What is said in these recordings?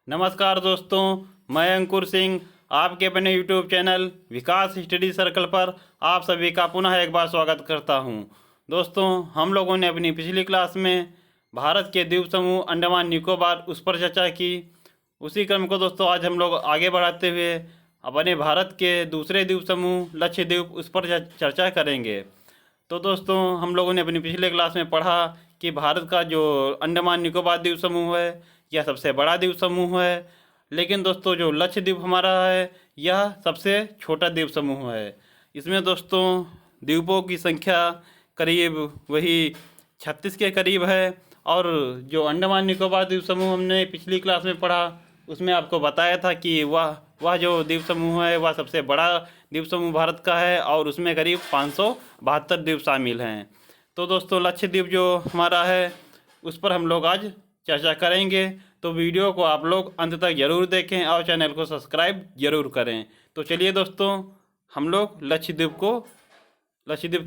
नमस्कार दोस्तों, मैं अंकुर सिंह आपके अपने यूट्यूब चैनल विकास स्टडी सर्कल पर आप सभी का पुनः एक बार स्वागत करता हूं। दोस्तों, हम लोगों ने अपनी पिछली क्लास में भारत के द्वीप समूह अंडमान निकोबार उस पर चर्चा की। उसी क्रम को दोस्तों आज हम लोग आगे बढ़ाते हुए अपने भारत के दूसरे द्वीप समूह लक्षद्वीप उस पर चर्चा करेंगे। तो दोस्तों, हम लोगों ने अपनी पिछले क्लास में पढ़ा कि भारत का जो अंडमान निकोबार द्वीप समूह है यह सबसे बड़ा द्वीप समूह है, लेकिन दोस्तों जो लक्षद्वीप हमारा है यह सबसे छोटा द्वीप समूह है। इसमें दोस्तों द्वीपों की संख्या करीब वही 36 के करीब है। और जो अंडमान निकोबार द्वीप समूह हमने पिछली क्लास में पढ़ा उसमें आपको बताया था कि वह जो द्वीप समूह है वह सबसे बड़ा द्वीप समूह भारत का है और उसमें करीब 572 द्वीप शामिल हैं। तो दोस्तों लक्षद्वीप जो हमारा है उस पर हम लोग आज चर्चा करेंगे, तो वीडियो को आप लोग अंत तक ज़रूर देखें और चैनल को सब्सक्राइब ज़रूर करें। तो चलिए दोस्तों, हम लोग लक्षद्वीप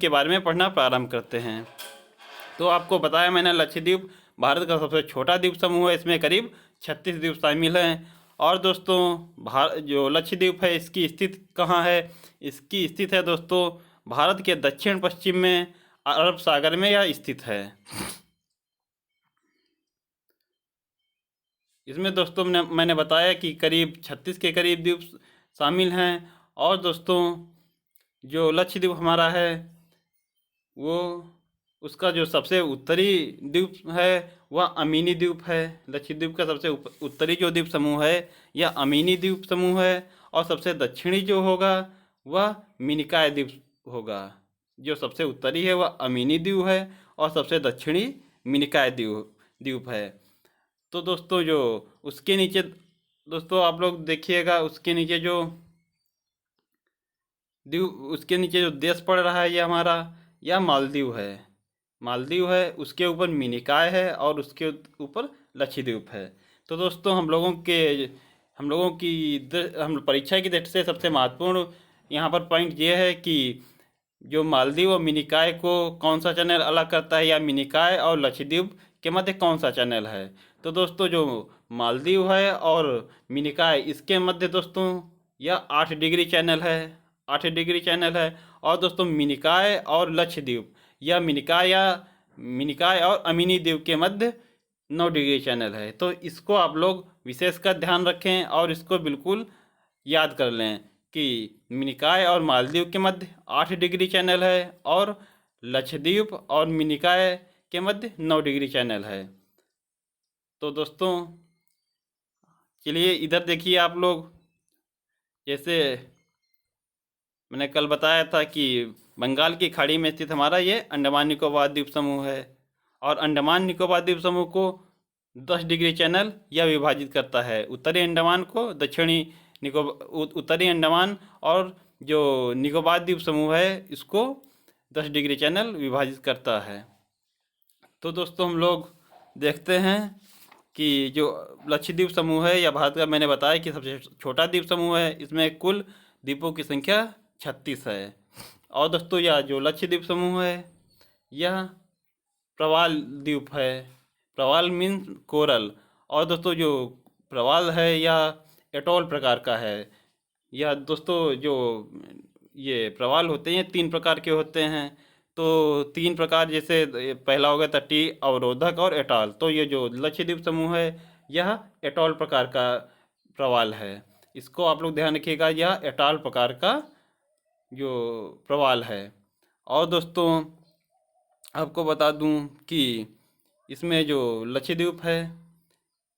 के बारे में पढ़ना प्रारंभ करते हैं। तो आपको बताया मैंने लक्षद्वीप भारत का सबसे छोटा द्वीप समूह है, इसमें करीब 36 द्वीप शामिल हैं। और दोस्तों जो लक्षद्वीप है इसकी स्थिति कहाँ है? इसकी स्थिति है दोस्तों भारत के दक्षिण पश्चिम में अरब सागर में यह स्थित है। इसमें दोस्तों मैंने बताया कि करीब 36 के करीब द्वीप शामिल हैं। और दोस्तों जो लक्षद्वीप हमारा है वो उसका जो सबसे उत्तरी द्वीप है वह अमीनी द्वीप है। लक्षद्वीप का सबसे उत्तरी जो द्वीप समूह है यह अमीनी द्वीप समूह है और सबसे दक्षिणी जो होगा वह मिनिकॉय द्वीप होगा। जो सबसे उत्तरी है वह अमीनी द्वीप है और सबसे दक्षिणी मिनिकॉय द्वीप है। तो दोस्तों जो उसके नीचे दोस्तों आप लोग देखिएगा उसके नीचे जो देश पड़ रहा है यह मालदीव है। उसके ऊपर मिनिकॉय है और उसके ऊपर लक्षद्वीप है। तो दोस्तों हम लोगों की परीक्षा की दृष्टि से सबसे महत्वपूर्ण यहाँ पर पॉइंट ये है कि जो मालदीव और मिनिकॉय को कौन सा चैनल अलग करता है, या मिनिकॉय और लक्षद्वीप के मध्य कौन सा चैनल है। तो दोस्तों जो मालदीव है और मिनिकॉय इसके मध्य दोस्तों यह 8 डिग्री चैनल है। और दोस्तों मिनिकॉय और लक्षद्वीप यह मिनिकॉय और अमीनी द्वीप के मध्य 9 डिग्री चैनल है। तो इसको आप लोग विशेषकर ध्यान रखें और इसको बिल्कुल याद कर लें कि मिनिकॉय और मालदीव के मध्य 8 डिग्री चैनल है और लक्षद्वीप और मिनिकॉय के मध्य 9 डिग्री चैनल है। तो दोस्तों चलिए इधर देखिए आप लोग, जैसे मैंने कल बताया था कि बंगाल की खाड़ी में स्थित हमारा ये अंडमान निकोबार द्वीप समूह है और अंडमान निकोबार द्वीप समूह को 10 डिग्री चैनल यह विभाजित करता है। उत्तरी अंडमान को उत्तरी अंडमान और जो निकोबार द्वीप समूह है इसको 10 डिग्री चैनल विभाजित करता है। तो दोस्तों हम लोग देखते हैं कि जो लक्षद्वीप समूह है या भारत का मैंने बताया कि सबसे छोटा द्वीप समूह है, इसमें कुल द्वीपों की संख्या 36 है। और दोस्तों यह जो लक्षद्वीप समूह है यह प्रवाल द्वीप है। प्रवाल मीन्स कोरल। और दोस्तों जो प्रवाल है यह एटोल प्रकार का है। यह दोस्तों जो ये प्रवाल होते हैं 3 प्रकार के होते हैं। तो 3 प्रकार, जैसे पहला हो गया तटीय, अवरोधक और एटॉल। तो ये जो लक्षद्वीप समूह है यह एटॉल प्रकार का प्रवाल है। इसको आप लोग ध्यान रखिएगा, यह एटॉल प्रकार का जो प्रवाल है। और दोस्तों आपको बता दूं कि इसमें जो लक्षद्वीप है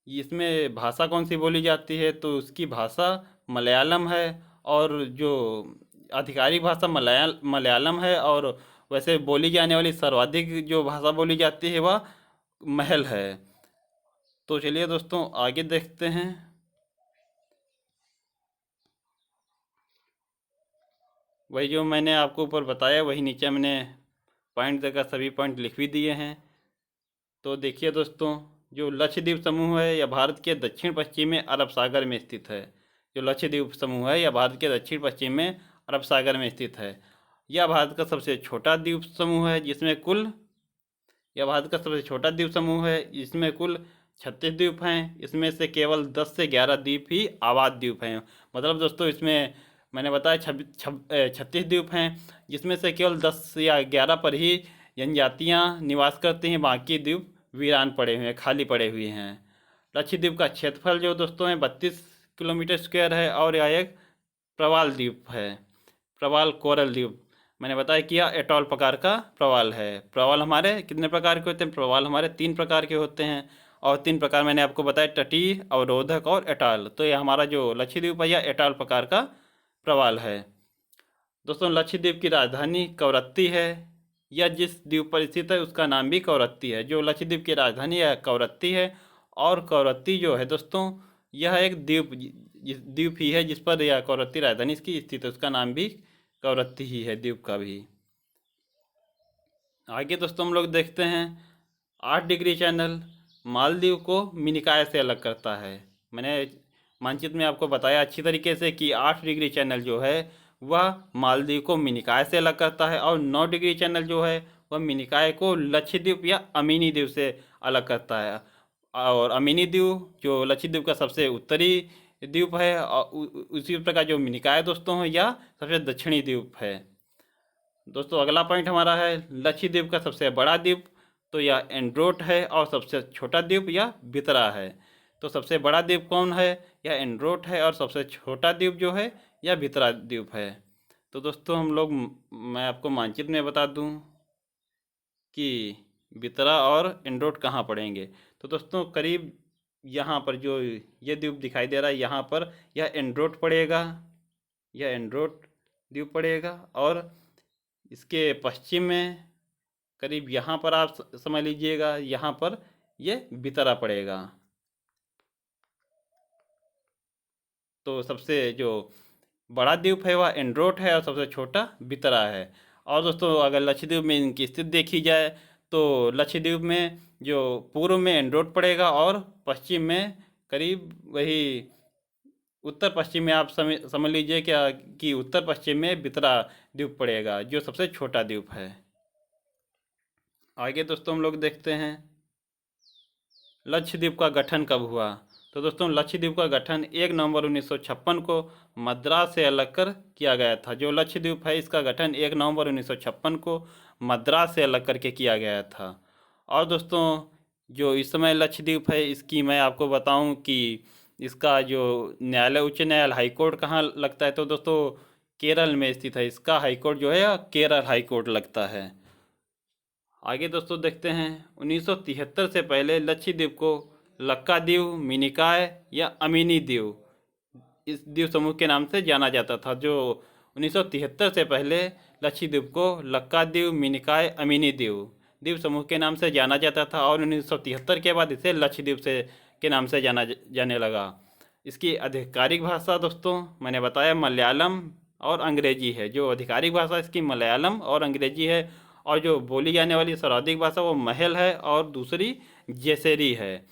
इसमें भाषा कौन सी बोली जाती है, तो उसकी भाषा मलयालम है। और जो आधिकारिक भाषा मलयालम है और वैसे बोली जाने वाली सर्वाधिक जो भाषा बोली जाती है वह महल है। तो चलिए दोस्तों आगे देखते हैं। वही जो मैंने आपको ऊपर बताया वही नीचे मैंने पॉइंट देकर सभी पॉइंट लिख भी दिए हैं। तो देखिए दोस्तों जो लक्षद्वीप समूह है यह भारत के दक्षिण पश्चिम में अरब सागर में स्थित है। जो लक्षद्वीप समूह है यह भारत के दक्षिण पश्चिम में अरब सागर में स्थित है। यह भारत का सबसे छोटा द्वीप समूह है जिसमें कुल 36 द्वीप हैं, इसमें से केवल 10 से 11 द्वीप ही आबाद द्वीप हैं। मतलब दोस्तों इसमें मैंने बताया 36 द्वीप हैं, जिसमें से केवल 10 या 11 पर ही जनजातियाँ निवास करती हैं, बाकी द्वीप वीरान पड़े हुए हैं, खाली पड़े हुए हैं। लक्षद्वीप का क्षेत्रफल जो दोस्तों है 32 किलोमीटर स्क्वायर है, और यह एक प्रवाल द्वीप है, प्रवाल कोरल द्वीप। मैंने बताया कि यह एटॉल प्रकार का प्रवाल है। प्रवाल हमारे कितने प्रकार के होते हैं? प्रवाल हमारे 3 प्रकार के होते हैं, और 3 प्रकार मैंने आपको बताया, तटीय, अवरोधक और एटॉल। तो यह हमारा जो लक्षद्वीप है यह एटॉल प्रकार का प्रवाल है। दोस्तों लक्षद्वीप की राजधानी कवरत्ती है। यह जिस द्वीप पर स्थित है उसका नाम भी कवरत्ती है। जो लक्षद्वीप की राजधानी है कवरत्ती है, और कवरत्ती जो है दोस्तों यह एक द्वीप ही है जिस पर यह कवरत्ती राजधानी इसकी स्थित है, उसका नाम भी कवरत्ती ही है द्वीप का भी। आगे दोस्तों हम लोग देखते हैं 8 डिग्री चैनल मालदीव को मिनिकॉय से अलग करता है। मैंने मानचित्र में आपको बताया अच्छी तरीके से कि 8 डिग्री चैनल जो है वह मालदीव को मिनिकॉय से अलग करता है, और 9 डिग्री चैनल जो है वह मिनिकॉय को लक्षद्वीप या अमीनी द्वीप से अलग करता है। और अमीनी द्वीप जो लक्षद्वीप का सबसे उत्तरी द्वीप है, और उसी प्रकार जो मिनिकॉय दोस्तों है यह सबसे दक्षिणी द्वीप है। दोस्तों अगला पॉइंट हमारा है लक्षद्वीप का सबसे बड़ा द्वीप, तो यह एंड्रोट है, और सबसे छोटा द्वीप यह बितरा है। तो सबसे बड़ा द्वीप कौन है? यह एंड्रोट है, और सबसे छोटा द्वीप जो है यह बितरा द्वीप है। तो दोस्तों मैं आपको मानचित्र में बता दूं कि बितरा और एंड्रोट कहाँ पड़ेंगे। तो दोस्तों करीब यहाँ पर जो ये द्वीप दिखाई दे रहा है यहाँ पर यह एंड्रोट पड़ेगा, यह एंड्रोट द्वीप पड़ेगा, और इसके पश्चिम में करीब यहाँ पर आप समझ लीजिएगा, यहाँ पर ये बितरा पड़ेगा। तो सबसे जो बड़ा द्वीप है वह एंड्रोट है, और सबसे छोटा बितरा है। और दोस्तों अगर लक्षद्वीप में इनकी स्थिति देखी जाए तो लक्षद्वीप में जो पूर्व में एंड्रोट पड़ेगा, और पश्चिम में करीब वही उत्तर पश्चिम में आप समझ लीजिए क्या कि उत्तर पश्चिम में बितरा द्वीप पड़ेगा, जो सबसे छोटा द्वीप है। आगे दोस्तों हम लोग देखते हैं लक्षद्वीप का गठन कब हुआ। तो दोस्तों लक्षद्वीप का गठन 1 नवंबर 1956 को मद्रास से अलग कर किया गया था। जो लक्षद्वीप है इसका गठन 1 नवंबर 1956 को मद्रास से अलग करके किया गया था। और दोस्तों जो इस समय लक्षद्वीप है इसकी मैं आपको बताऊं कि इसका जो न्यायालय, उच्च न्यायालय, हाईकोर्ट कहाँ लगता है, तो दोस्तों केरल में स्थित है। इसका हाईकोर्ट जो है केरल हाईकोर्ट लगता है। आगे दोस्तों देखते हैं 1973 से पहले लक्षद्वीप को लक्काद्वीप, मिनिकॉय या अमीनी द्वीप इस द्वीप समूह के नाम से जाना जाता था। जो 1973 से पहले लक्षद्वीप को लक्काद्वीप, मिनिकॉय, अमीनी द्वीप समूह के नाम से जाना जाता था, और 1973 के बाद इसे लक्षद्वीप के नाम से जाने लगा। इसकी आधिकारिक भाषा दोस्तों मैंने बताया मलयालम और अंग्रेजी है। जो आधिकारिक भाषा इसकी मलयालम और अंग्रेजी है, और जो बोली जाने वाली सर्वाधिक भाषा वो महल है, और दूसरी जेसेरी है।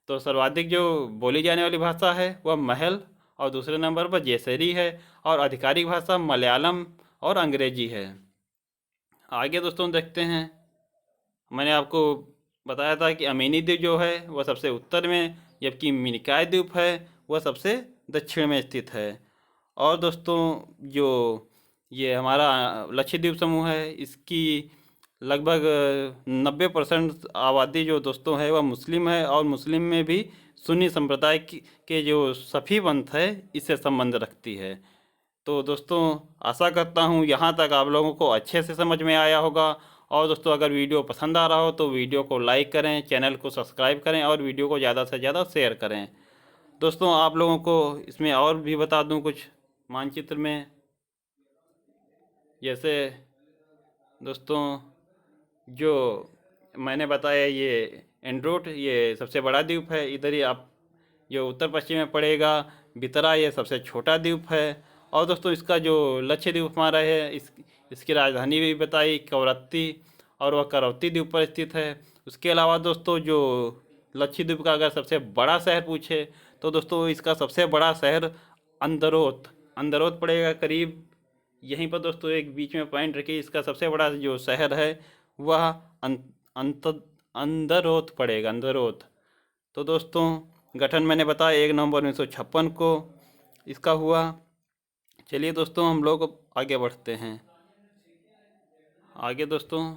तो सर्वाधिक जो बोली जाने वाली भाषा है वह महल, और दूसरे नंबर पर जेसेरी है, और आधिकारिक भाषा मलयालम और अंग्रेजी है। आगे दोस्तों देखते हैं, मैंने आपको बताया था कि अमीनी द्वीप जो है वह सबसे उत्तर में, जबकि मिनिकॉय द्वीप है वह सबसे दक्षिण में स्थित है। और दोस्तों जो ये हमारा लक्षद्वीप समूह है इसकी लगभग 90% आबादी जो दोस्तों है वह मुस्लिम है, और मुस्लिम में भी सुन्नी संप्रदाय के जो सफ़ी पंथ है इससे संबंध रखती है। तो दोस्तों आशा करता हूँ यहाँ तक आप लोगों को अच्छे से समझ में आया होगा। और दोस्तों अगर वीडियो पसंद आ रहा हो तो वीडियो को लाइक करें, चैनल को सब्सक्राइब करें, और वीडियो को ज़्यादा से ज़्यादा शेयर करें। दोस्तों आप लोगों को इसमें और भी बता दूँ कुछ मानचित्र में, जैसे दोस्तों जो मैंने बताया ये एंड्रोट ये सबसे बड़ा द्वीप है, इधर ही आप जो उत्तर पश्चिम में पड़ेगा बितरा ये सबसे छोटा द्वीप है। और दोस्तों इसका जो लक्षद्वीप हमारा है इसकी राजधानी भी बताई कवरत्ती, और वह करवती द्वीप पर स्थित है। उसके अलावा दोस्तों जो लक्षद्वीप का अगर सबसे बड़ा शहर पूछे तो दोस्तों इसका सबसे बड़ा शहर अंदरोत पड़ेगा करीब यहीं पर। दोस्तों एक बीच में पॉइंट रखिए, इसका सबसे बड़ा जो शहर है वह अंदरोत पड़ेगा, अंदरोत। तो दोस्तों गठन मैंने बताया 1 नवंबर 1956 को इसका हुआ। चलिए दोस्तों हम लोग आगे बढ़ते हैं। आगे दोस्तों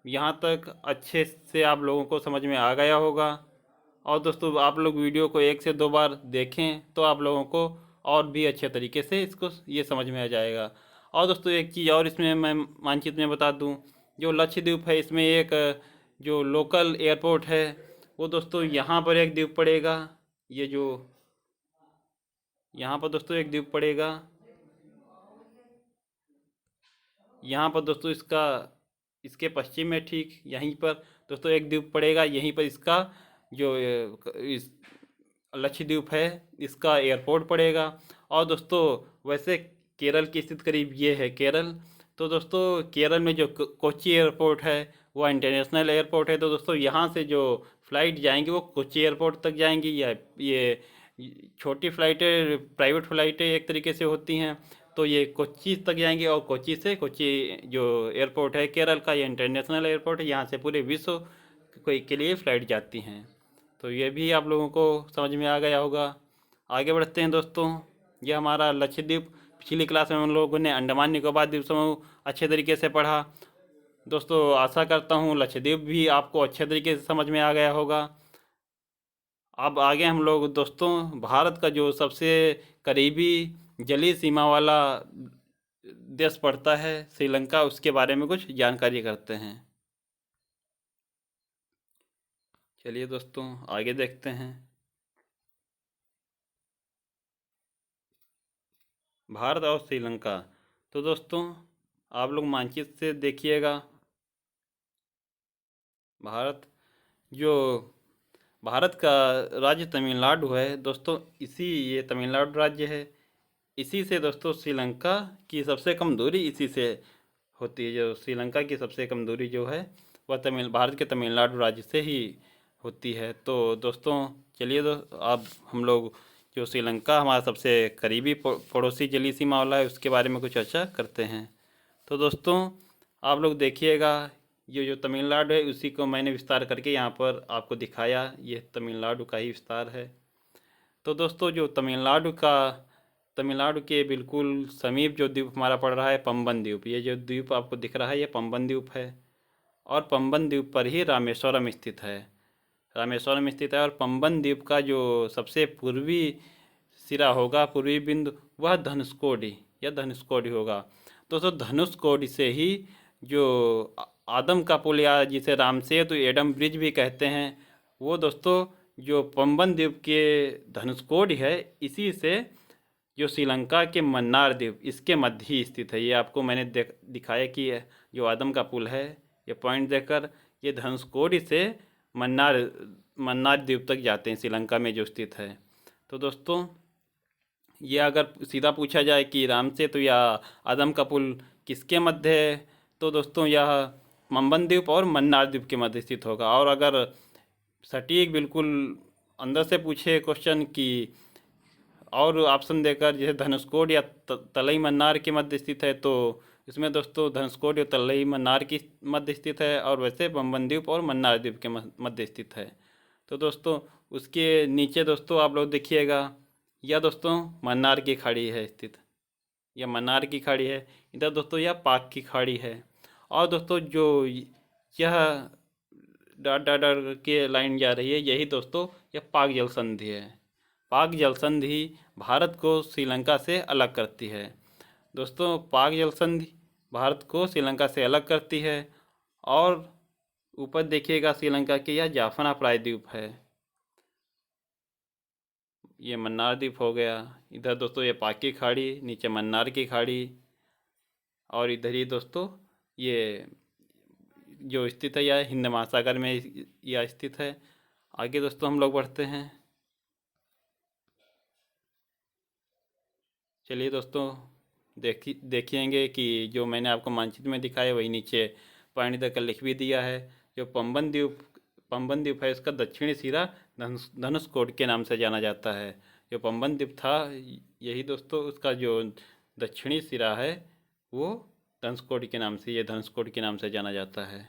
यहाँ तक अच्छे से आप लोगों को समझ में आ गया होगा। और दोस्तों आप लोग वीडियो को 1 से 2 बार देखें तो आप लोगों को और भी अच्छे तरीके से इसको ये समझ में आ जाएगा। और दोस्तों एक चीज़ और इसमें मैं मानचित्र में बता दूं, जो लक्षद्वीप है इसमें एक जो लोकल एयरपोर्ट है वो दोस्तों यहाँ पर एक द्वीप पड़ेगा। ये जो यहाँ पर दोस्तों एक द्वीप पड़ेगा, यहाँ पर दोस्तों इसके पश्चिम में ठीक यहीं पर दोस्तों एक द्वीप पड़ेगा। यहीं पर इसका जो इस लक्षद्वीप है इसका एयरपोर्ट पड़ेगा। और दोस्तों वैसे केरल की स्थिति करीब ये है केरल। तो दोस्तों केरल में जो कोच्चि एयरपोर्ट है वह इंटरनेशनल एयरपोर्ट है। तो दोस्तों यहाँ से जो फ़्लाइट जाएंगी वो कोच्चि एयरपोर्ट तक जाएंगी। या ये छोटी फ़्लाइटें प्राइवेट फ़्लाइटें एक तरीके से होती हैं तो ये कोच्चि तक जाएंगे। और कोच्चि से कोच्चि जो एयरपोर्ट है केरल का, ये इंटरनेशनल एयरपोर्ट है, यहाँ से पूरे विश्व के लिए फ़्लाइट जाती हैं। तो ये भी आप लोगों को समझ में आ गया होगा। आगे बढ़ते हैं दोस्तों। ये हमारा लक्षद्वीप, पिछली क्लास में हम लोगों ने अंडमान निकोबार द्वीप समूह अच्छे तरीके से पढ़ा। दोस्तों आशा करता हूँ लक्षद्वीप भी आपको अच्छे तरीके से समझ में आ गया होगा। अब आगे हम लोग दोस्तों भारत का जो सबसे करीबी जलीय सीमा वाला देश पड़ता है श्रीलंका, उसके बारे में कुछ जानकारी करते हैं। चलिए दोस्तों आगे देखते हैं। भारत और श्रीलंका। तो दोस्तों आप लोग मानचित्र से देखिएगा। जो भारत का राज्य तमिलनाडु है दोस्तों, ये तमिलनाडु राज्य है। इसी से दोस्तों श्रीलंका की सबसे कम दूरी इसी से होती है। जो श्रीलंका की सबसे कम दूरी जो है वह भारत के तमिलनाडु राज्य से ही होती है। तो दोस्तों चलिए अब हम लोग जो श्रीलंका हमारा सबसे करीबी पड़ोसी जलीय सीमा वाला है उसके बारे में कुछ चर्चा करते हैं। तो दोस्तों आप लोग देखिएगा, ये जो तमिलनाडु है उसी को मैंने विस्तार करके यहाँ पर आपको दिखाया। ये तमिलनाडु का ही विस्तार है। तो दोस्तों जो तमिलनाडु के बिल्कुल समीप जो द्वीप हमारा पड़ रहा है पंबन द्वीप, ये जो द्वीप आपको दिख रहा है ये पंबन द्वीप है। और पंबन द्वीप पर ही रामेश्वरम स्थित है। और पंबन द्वीप का जो सबसे पूर्वी सिरा होगा, पूर्वी बिंदु, वह धनुषकोडी होगा। दोस्तों धनुषकोडी से ही जो आदम का पुल या जिसे रामसेतु एडम ब्रिज भी कहते हैं वो दोस्तों जो पंबन द्वीप के धनुषकोडी है इसी से जो श्रीलंका के मन्नार द्वीप इसके मध्य ही स्थित है। ये आपको मैंने दिखाया कि जो आदम का पुल है ये पॉइंट देकर ये धनुषकोडी से मन्नार द्वीप तक जाते हैं श्रीलंका में जो स्थित है। तो दोस्तों ये अगर सीधा पूछा जाए कि रामसेतु या आदम का पुल किसके मध्य है तो दोस्तों यह पंबन द्वीप और मन्नार द्वीप के मध्य स्थित होगा। और अगर सटीक बिल्कुल अंदर से पूछे क्वेश्चन की और ऑप्शन देकर जैसे धनुषकोडी या तलई मन्नार के मध्य स्थित है तो इसमें दोस्तों धनुषकोडी और तलई मन्नार की मध्य स्थित है। और वैसे पंबन द्वीप और मन्नार द्वीप के मध्य स्थित है। तो दोस्तों उसके नीचे दोस्तों आप लोग देखिएगा, यह दोस्तों मन्नार की खाड़ी है स्थित। यह मन्नार की खाड़ी है। इधर दोस्तों यह पाक की खाड़ी है। और दोस्तों जो यह डॉट के लाइन जा रही है यही दोस्तों यह पाक जल संधि है। पाक जल संधि भारत को श्रीलंका से अलग करती है। दोस्तों पाक जल संधि भारत को श्रीलंका से अलग करती है। और ऊपर देखिएगा श्रीलंका के यह जाफना प्रायद्वीप है, ये मन्नार द्वीप हो गया। इधर दोस्तों ये पाक की खाड़ी, नीचे मन्नार की खाड़ी, और इधर ही दोस्तों ये जो स्थित है यह हिंद महासागर में यह स्थित है। आगे दोस्तों हम लोग बढ़ते हैं। चलिए दोस्तों देखिएंगे कि जो मैंने आपको मानचित्र में दिखाया वही नीचे पॉइंट देकर लिख भी दिया है। जो पंबन द्वीप है उसका दक्षिणी सिरा धनुषकोडी के नाम से जाना जाता है। जो पंबन द्वीप था यही दोस्तों उसका जो दक्षिणी सिरा है वो धनुषकोडी के नाम से जाना जाता है।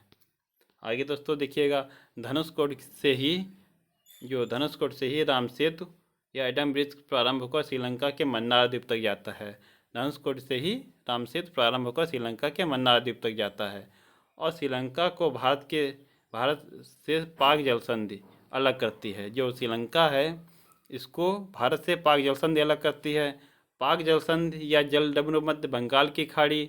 आगे दोस्तों देखिएगा धनुषकोडी से ही जो धनुषकोट से ही राम सेतु या एडम ब्रिज प्रारंभ होकर श्रीलंका के मन्नार द्वीप तक जाता है। धनुषकोट से ही राम सेतु प्रारंभ होकर श्रीलंका के मन्नार द्वीप तक जाता है। और श्रीलंका को भारत से पाक जल संधि अलग करती है। जो श्रीलंका है इसको भारत से पाक जल संधि अलग करती है। पाक जल संधि या जलडमरू मध्य बंगाल की खाड़ी,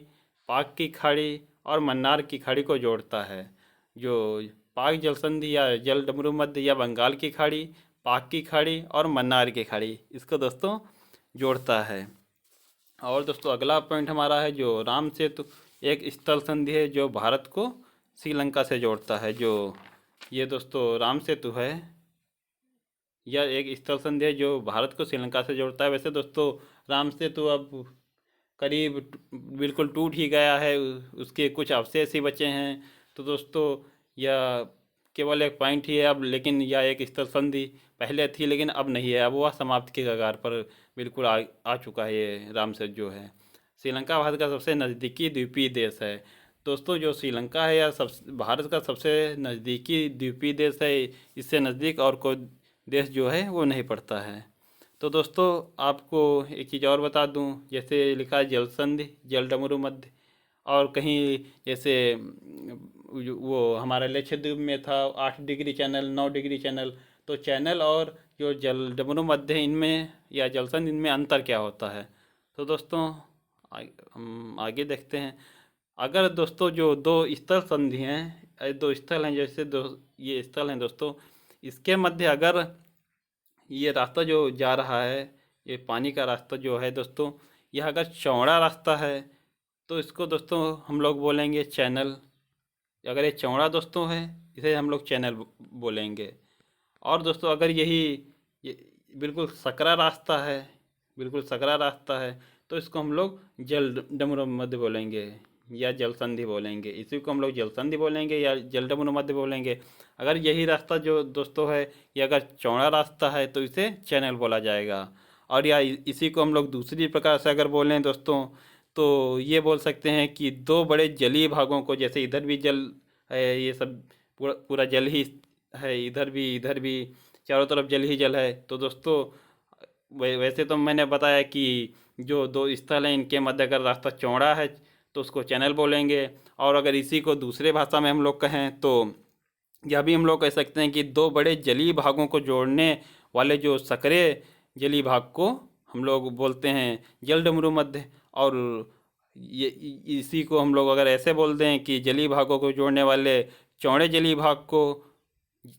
पाक की खाड़ी और मन्नार की खाड़ी को जोड़ता है। जो पाक जल संधि या जलडमरू मध्य या बंगाल की खाड़ी, पाक की खाड़ी और मन्नार की खाड़ी, इसको दोस्तों जोड़ता है। और दोस्तों अगला पॉइंट हमारा है जो राम सेतु एक स्थल संधि है जो भारत को श्रीलंका से जोड़ता है। जो ये दोस्तों राम सेतु है यह एक स्थल संधि है जो भारत को श्रीलंका से जोड़ता है। वैसे दोस्तों राम सेतु अब करीब बिल्कुल टूट ही गया है, उसके कुछ अवशेष ही बचे हैं। तो दोस्तों यह केवल एक पॉइंट ही है अब, लेकिन यह एक स्थल संधि पहले थी लेकिन अब नहीं है, अब वह समाप्ति के कगार पर बिल्कुल आ चुका है। ये राम सेतु जो है श्रीलंका भारत का सबसे नज़दीकी द्वीपीय देश है। दोस्तों जो श्रीलंका है यह भारत का सबसे नज़दीकी द्वीपीय देश है। इससे नज़दीक और कोई देश जो है वो नहीं पड़ता है। तो दोस्तों आपको एक चीज़ और बता दूं, जैसे लिखा है जल संधि जलडमरू मध्य, और कहीं जैसे वो हमारा लक्षद्वीप में था 8 डिग्री चैनल 9 डिग्री चैनल, तो चैनल और जो जलडमरू मध्य है इनमें या जल संधि इनमें अंतर क्या होता है। तो दोस्तों हम आगे देखते हैं। अगर दोस्तों जो दो स्थल संधि हैं, दो स्थल हैं, जैसे ये स्थल हैं दोस्तों, इसके मध्य अगर ये रास्ता जो जा रहा है, ये पानी का रास्ता जो है दोस्तों, यह अगर चौड़ा रास्ता है तो इसको दोस्तों हम लोग बोलेंगे चैनल। अगर ये चौड़ा दोस्तों है इसे हम लोग चैनल बोलेंगे। और दोस्तों अगर ये बिल्कुल सकरा रास्ता है, बिल्कुल सकरा रास्ता है, तो इसको हम लोग जलडमरू मध्य बोलेंगे या जल संधि बोलेंगे। इसी को हम लोग जल संधि बोलेंगे या जलडमरू मध्य बोलेंगे। अगर यही रास्ता जो दोस्तों है ये अगर चौड़ा रास्ता है तो इसे चैनल बोला जाएगा। और या इसी को हम लोग दूसरी प्रकार से अगर बोलें दोस्तों तो ये बोल सकते हैं कि दो बड़े जलीय भागों को, जैसे इधर भी जल है, ये सब पूरा जल ही है, इधर भी चारों तरफ जल ही जल है। तो दोस्तों वैसे तो मैंने बताया कि जो दो स्थल हैं इनके मध्य अगर रास्ता चौड़ा है तो उसको चैनल बोलेंगे। और अगर इसी को दूसरे भाषा में हम लोग कहें तो यह भी हम लोग कह सकते हैं कि दो बड़े जलीय भागों को जोड़ने वाले जो सकरे जलीय भाग को हम लोग बोलते हैं जलडमरू मध्य। और ये इसी को हम लोग अगर ऐसे बोल दें कि जलीय भागों को जोड़ने वाले चौड़े जलीय भाग को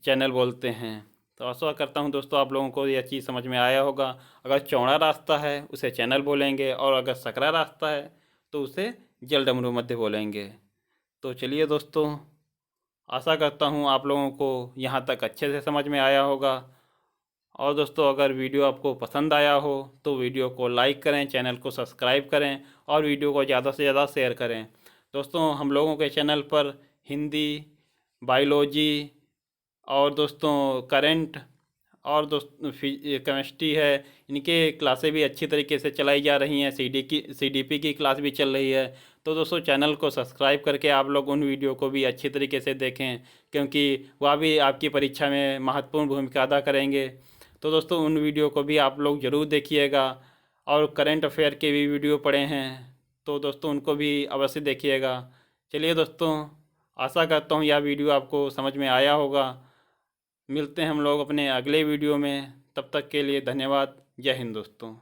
चैनल बोलते हैं। तो आशा करता हूँ दोस्तों आप लोगों को यह चीज़ समझ में आया होगा। अगर चौड़ा रास्ता है उसे चैनल बोलेंगे और अगर सकरा रास्ता है तो उसे जलडमरू मध्य बोलेंगे। तो चलिए दोस्तों, आशा करता हूँ आप लोगों को यहाँ तक अच्छे से समझ में आया होगा। और दोस्तों अगर वीडियो आपको पसंद आया हो तो वीडियो को लाइक करें, चैनल को सब्सक्राइब करें और वीडियो को ज़्यादा से ज़्यादा शेयर करें। दोस्तों हम लोगों के चैनल पर हिंदी, बायोलॉजी और दोस्तों करंट और दोस्तों केमिस्ट्री है, इनके क्लासें भी अच्छी तरीके से चलाई जा रही हैं। CDP की क्लास भी चल रही है। तो दोस्तों चैनल को सब्सक्राइब करके आप लोग उन वीडियो को भी अच्छी तरीके से देखें, क्योंकि वह भी आपकी परीक्षा में महत्वपूर्ण भूमिका अदा करेंगे। तो दोस्तों उन वीडियो को भी आप लोग ज़रूर देखिएगा। और करंट अफेयर के भी वीडियो पड़े हैं तो दोस्तों उनको भी अवश्य देखिएगा। चलिए दोस्तों, आशा करता हूँ यह वीडियो आपको समझ में आया होगा। मिलते हैं हम लोग अपने अगले वीडियो में, तब तक के लिए धन्यवाद। जय हिंद दोस्तों।